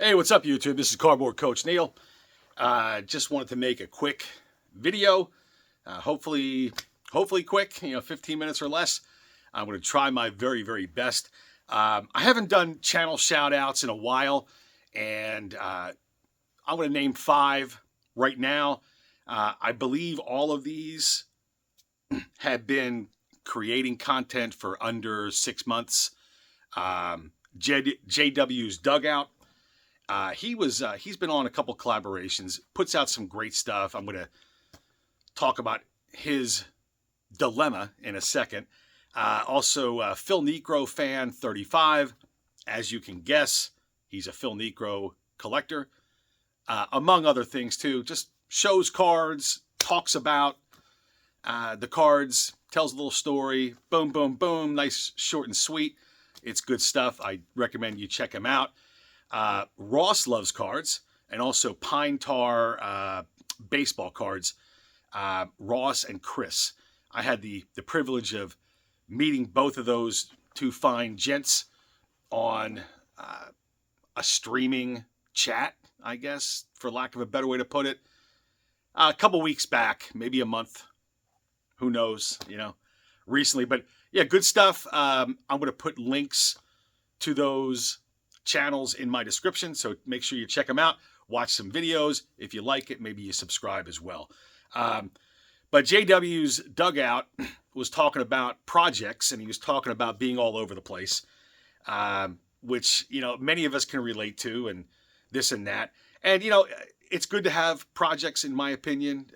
Hey, what's up, YouTube? This is Cardboard Coach Neil. Just wanted to make a quick video. Hopefully quick, 15 minutes or less. I'm going to try my very, very best. I haven't done channel shout outs in a while, and I'm going to name 5 right now. I believe all of these have been creating content for under 6 months. JW's Dugout. He's been on a couple collaborations, puts out some great stuff. I'm going to talk about his dilemma in a second. Also, Phil Necro fan 35. As you can guess, he's a Phil Necro collector. Among other things too, just shows cards, talks about the cards, tells a little story, boom, boom, boom, nice, short and sweet. It's good stuff. I recommend you check him out. Ross loves cards, and also Pine Tar baseball cards. Ross and Chris. I had the privilege of meeting both of those two fine gents on a streaming chat, I guess, for lack of a better way to put it. A couple weeks back, maybe a month. Who knows, recently. But yeah, good stuff. I'm going to put links to those channels in my description, so make sure you check them out. Watch some videos. If you like it, maybe you subscribe as well. But JW's Dugout was talking about projects, and he was talking about being all over the place, which, many of us can relate to, and this and that. And, it's good to have projects, in my opinion.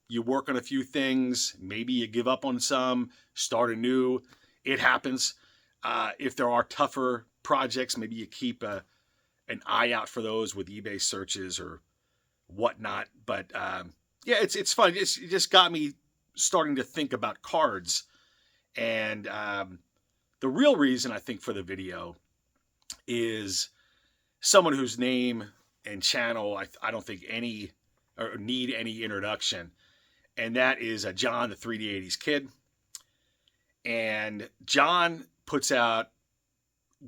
You work on a few things. Maybe you give up on some, start anew. It happens. If there are tougher projects, maybe you keep an eye out for those with eBay searches or whatnot. But yeah, it's fun. It just got me starting to think about cards. And the real reason I think for the video is someone whose name and channel I don't think need any introduction. And that is John, the 3D80s Kid. And John puts out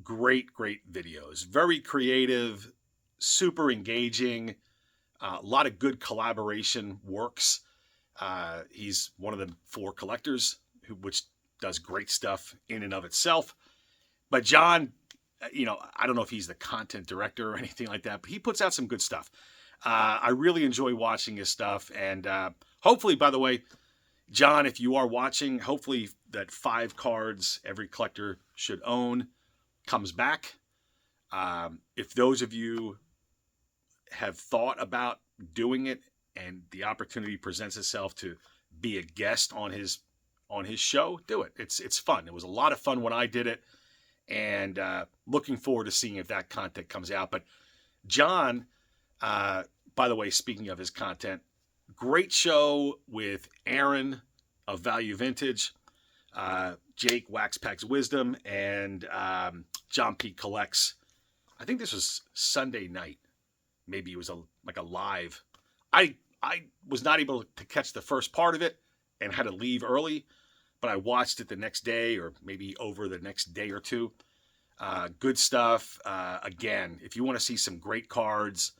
great videos, very creative, super engaging, a lot of good collaboration works. He's one of the 4 collectors which does great stuff in and of itself. But John, I don't know if he's the content director or anything like that, but he puts out some good stuff. I really enjoy watching his stuff. And hopefully, by the way, John, if you are watching, hopefully that 5 cards every collector should own comes back. If those of you have thought about doing it and the opportunity presents itself to be a guest on his show, do it. It's fun. It was a lot of fun when I did it, and looking forward to seeing if that content comes out. But John, by the way, speaking of his content, great show with Aaron of Value Vintage, Jake Wax Packs Wisdom, and John P. Collects. I think this was Sunday night. Maybe it was like a live. I was not able to catch the first part of it and had to leave early, but I watched it the next day, or maybe over the next day or two. Good stuff. Again, if you want to see some great cards,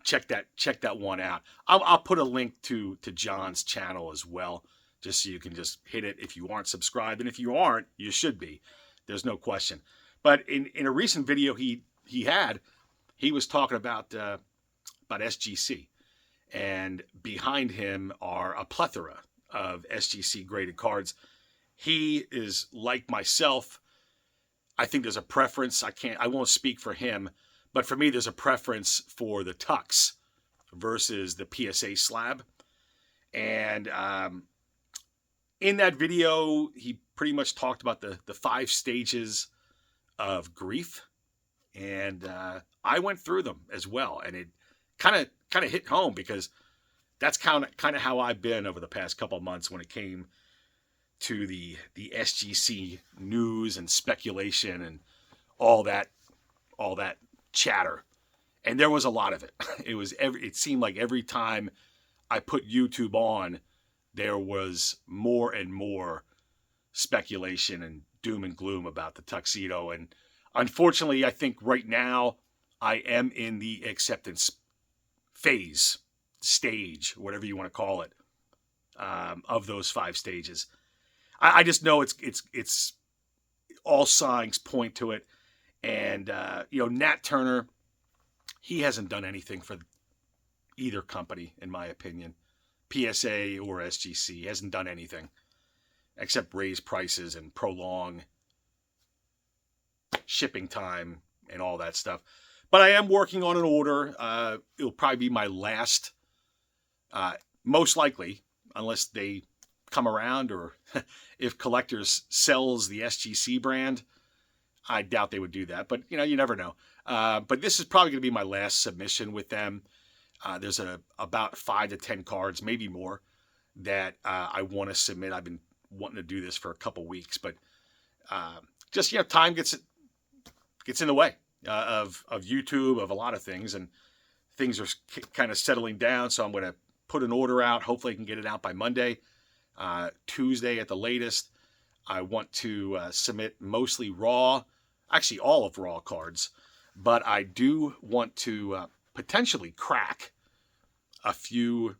check that one out. I'll put a link to John's channel as well, just so you can just hit it if you aren't subscribed. And if you aren't, you should be. There's no question. But in a recent video he was talking about SGC. And behind him are a plethora of SGC graded cards. He is like myself. I think there's a preference. I won't speak for him, but for me, there's a preference for the tux versus the PSA slab. And in that video, he pretty much talked about the 5 stages of grief. And I went through them as well. And it kind of hit home, because that's kind of how I've been over the past couple of months when it came to the SGC news and speculation and all that chatter. And there was a lot of it. It seemed like every time I put YouTube on, there was more and more speculation and doom and gloom about the tuxedo. And Unfortunately, I think right now I am in the acceptance stage, whatever you want to call it, of those 5 stages. I just know it's all signs point to it. And, Nat Turner, he hasn't done anything for either company, in my opinion. PSA or SGC. He hasn't done anything except raise prices and prolong shipping time and all that stuff. But I am working on an order. It'll probably be my last, most likely, unless they come around, or if Collectors sells the SGC brand. I doubt they would do that, but you never know. But this is probably going to be my last submission with them. There's about 5 to 10 cards, maybe more, that I want to submit. I've been wanting to do this for a couple weeks, but just time gets in the way of YouTube, of a lot of things, and things are kind of settling down. So I'm going to put an order out. Hopefully I can get it out by Monday, Tuesday at the latest. I want to submit mostly raw, actually all of raw cards, but I do want to potentially crack a few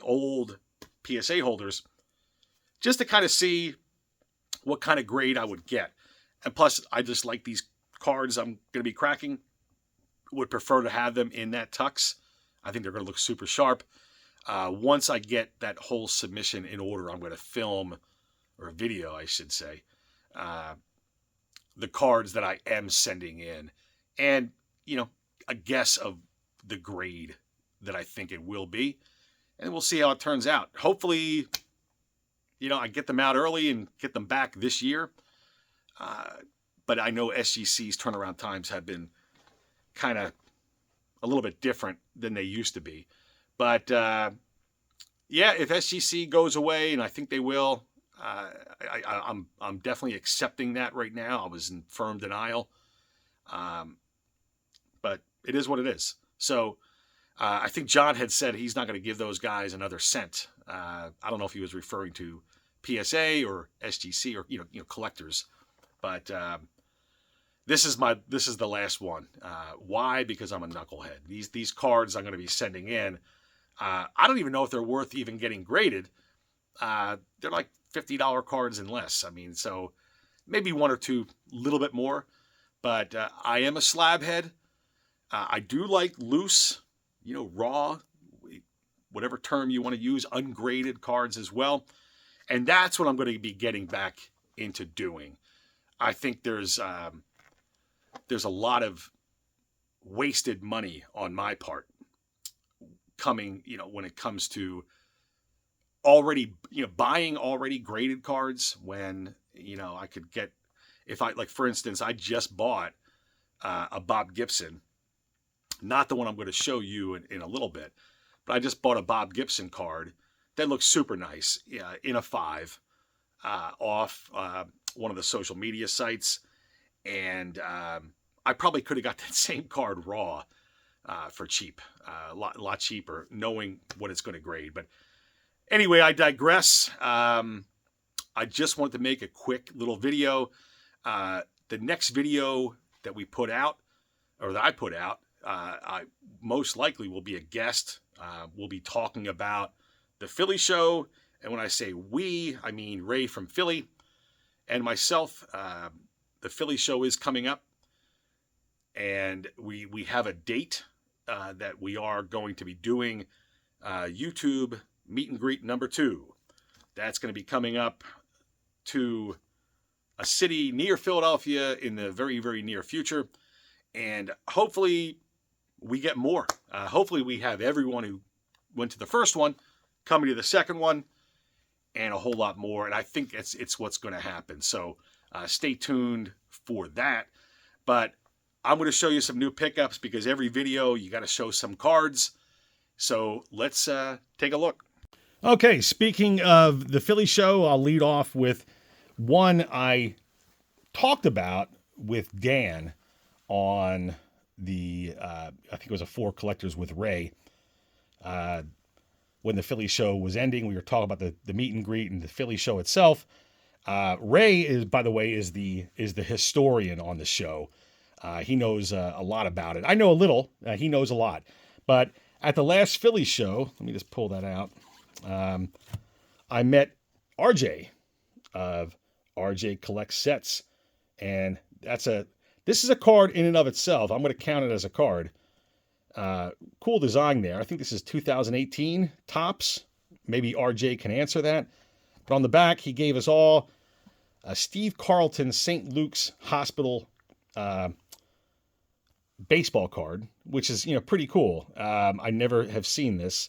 old PSA holders, just to kind of see what kind of grade I would get. And plus, I just like these cards I'm going to be cracking. Would prefer to have them in that tux. I think they're going to look super sharp. Once I get that whole submission in order, I'm going to film, or a video, I should say, the cards that I am sending in, and a guess of the grade that I think it will be, and we'll see how it turns out. Hopefully, I get them out early and get them back this year. But I know SGC's turnaround times have been kind of a little bit different than they used to be. But if SGC goes away, and I think they will, I'm definitely accepting that right now. I was in firm denial, but it is what it is. So I think John had said he's not going to give those guys another cent. I don't know if he was referring to PSA or SGC or Collectors, but this is the last one. Why? Because I'm a knucklehead. These cards I'm going to be sending in, I don't even know if they're worth even getting graded. They're like $50 cards and less. I mean, so maybe 1 or 2, little bit more. But I am a slab head. I do like loose, raw, whatever term you want to use, ungraded cards as well. And that's what I'm going to be getting back into doing. I think there's a lot of wasted money on my part coming, when it comes to already, buying already graded cards when, I could get, for instance, I just bought a Bob Gibson, not the one I'm going to show you in a little bit, but I just bought a Bob Gibson card that looks super nice, in a 5, off one of the social media sites. And I probably could have got that same card raw for cheap, a lot cheaper, knowing what it's going to grade. But anyway, I digress. I just wanted to make a quick little video. The next video that we put out, or that I put out, I most likely will be a guest. We'll be talking about the Philly show. And when I say we, I mean Ray from Philly and myself. The Philly show is coming up, and we have a date that we are going to be doing YouTube meet and greet number 2. That's going to be coming up to a city near Philadelphia in the very, very near future. And hopefully we get more. Hopefully we have everyone who went to the first one coming to the second one, and a whole lot more. And I think it's what's going to happen. So stay tuned for that. But I'm going to show you some new pickups, because every video you got to show some cards. So let's take a look. Okay, speaking of the Philly show, I'll lead off with one I talked about with Dan on the, I think it was a 4 Collectors with Ray. When the Philly show was ending, we were talking about the meet and greet and the Philly show itself. Ray is, by the way, is the historian on the show. He knows a lot about it. I know a little. He knows a lot. But at the last Philly show, let me just pull that out. I met RJ of RJ Collects Sets, and this is a card in and of itself. I'm going to count it as a card. Cool design there. I think this is 2018 tops. Maybe RJ can answer that. But on the back, he gave us all a Steve Carlton St. Luke's Hospital baseball card, which is, pretty cool. I never have seen this.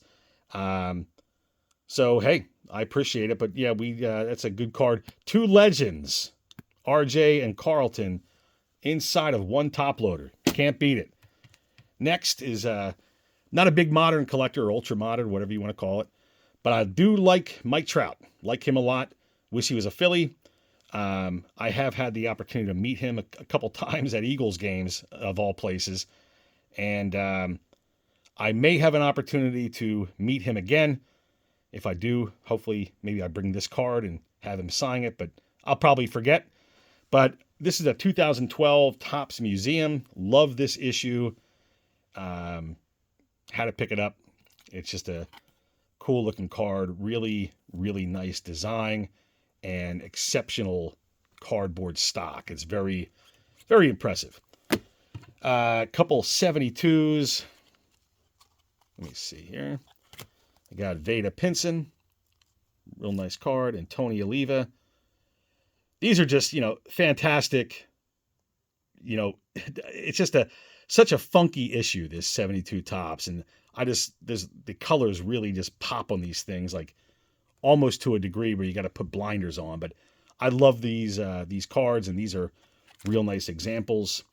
So, hey, I appreciate it. But yeah, that's a good card. Two legends, RJ and Carlton, inside of one top loader. Can't beat it. Next is not a big modern collector or ultra modern, whatever you want to call it. But I do like Mike Trout. Like him a lot. Wish he was a Philly. I have had the opportunity to meet him a couple times at Eagles games, of all places. And I may have an opportunity to meet him again. If I do, hopefully, maybe I bring this card and have him sign it. But I'll probably forget. But this is a 2012 Topps Museum. Love this issue. Had to pick it up. It's just a cool looking card. Really, really nice design and exceptional cardboard stock. It's very, very impressive. A couple 72s. Let me see here. I got Vada Pinson. Real nice card. And Tony Oliva. These are just, fantastic. It's just such a funky issue, this 72 Topps. And the colors really just pop on these things, like almost to a degree where you got to put blinders on. But I love these cards, and these are real nice examples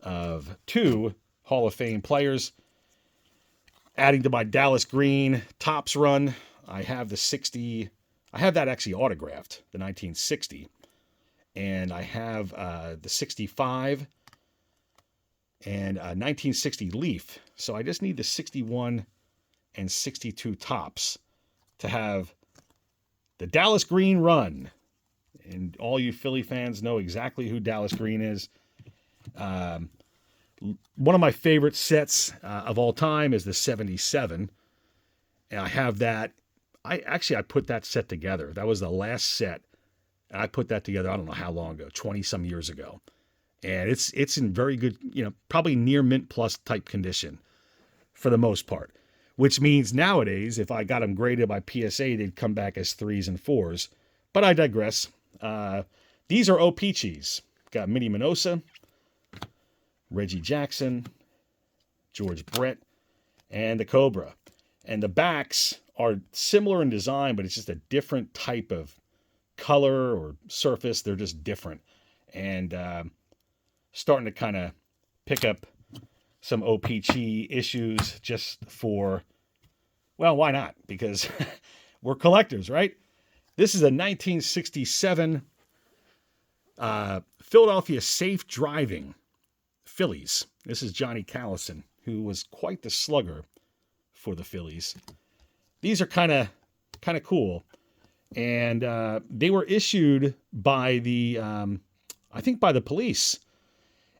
of two Hall of Fame players. Adding to my Dallas Green Topps run, I have the 60. I have that actually autographed, the 1960. And I have the 65 and 1960 Leaf. So I just need the 61 and 62 Topps to have the Dallas Green run. And all you Philly fans know exactly who Dallas Green is. One of my favorite sets of all time is the 77. And I have that. I put that set together. That was the last set. And I put that together, I don't know how long ago, 20 some years ago. And it's in very good, probably near mint plus type condition for the most part. Which means nowadays, if I got them graded by PSA, they'd come back as 3s and 4s. But I digress. These are O-Peaches. Got Minnie Minosa, Reggie Jackson, George Brett, and the Cobra. And the backs are similar in design, but it's just a different type of color or surface. They're just different. And starting to kind of pick up some OPC issues just for, well, why not? Because we're collectors, right? This is a 1967 Philadelphia Safe Driving Phillies. This is Johnny Callison, who was quite the slugger for the Phillies. These are kind of cool. And they were issued by I think by the police.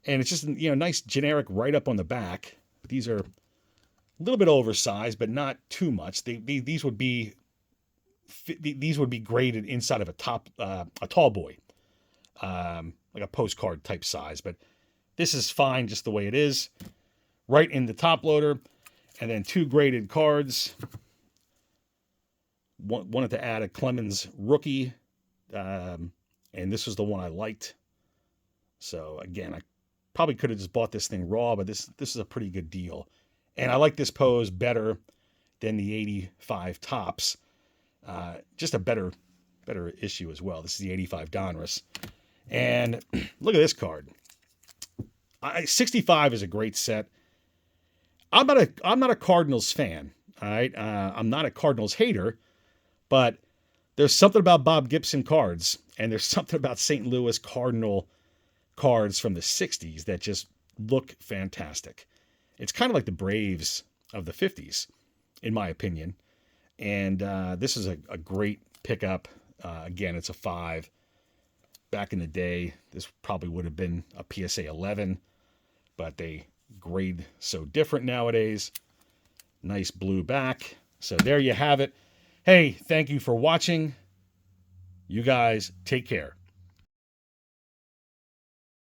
And it's just, nice generic write-up on the back. These are a little bit oversized, but not too much. These would be graded inside of a tall boy, like a postcard type size. But this is fine just the way it is. Right in the top loader. And then two graded cards. Wanted to add a Clemens rookie. And this was the one I liked. So again, I probably could have just bought this thing raw, but this is a pretty good deal. And I like this pose better than the 85 Topps. Just a better issue as well. This is the 85 Donruss. And look at this card. 65 is a great set. I'm not a Cardinals fan. All right. I'm not a Cardinals hater, but there's something about Bob Gibson cards, and there's something about St. Louis Cardinal cards from the 60s that just look fantastic. It's kind of like the Braves of the 50s, in my opinion. And this is a great pickup. Again, it's a 5. Back in the day, this probably would have been a PSA 11, but they grade so different nowadays. Nice blue back. So there you have it. Hey, thank you for watching. You guys take care.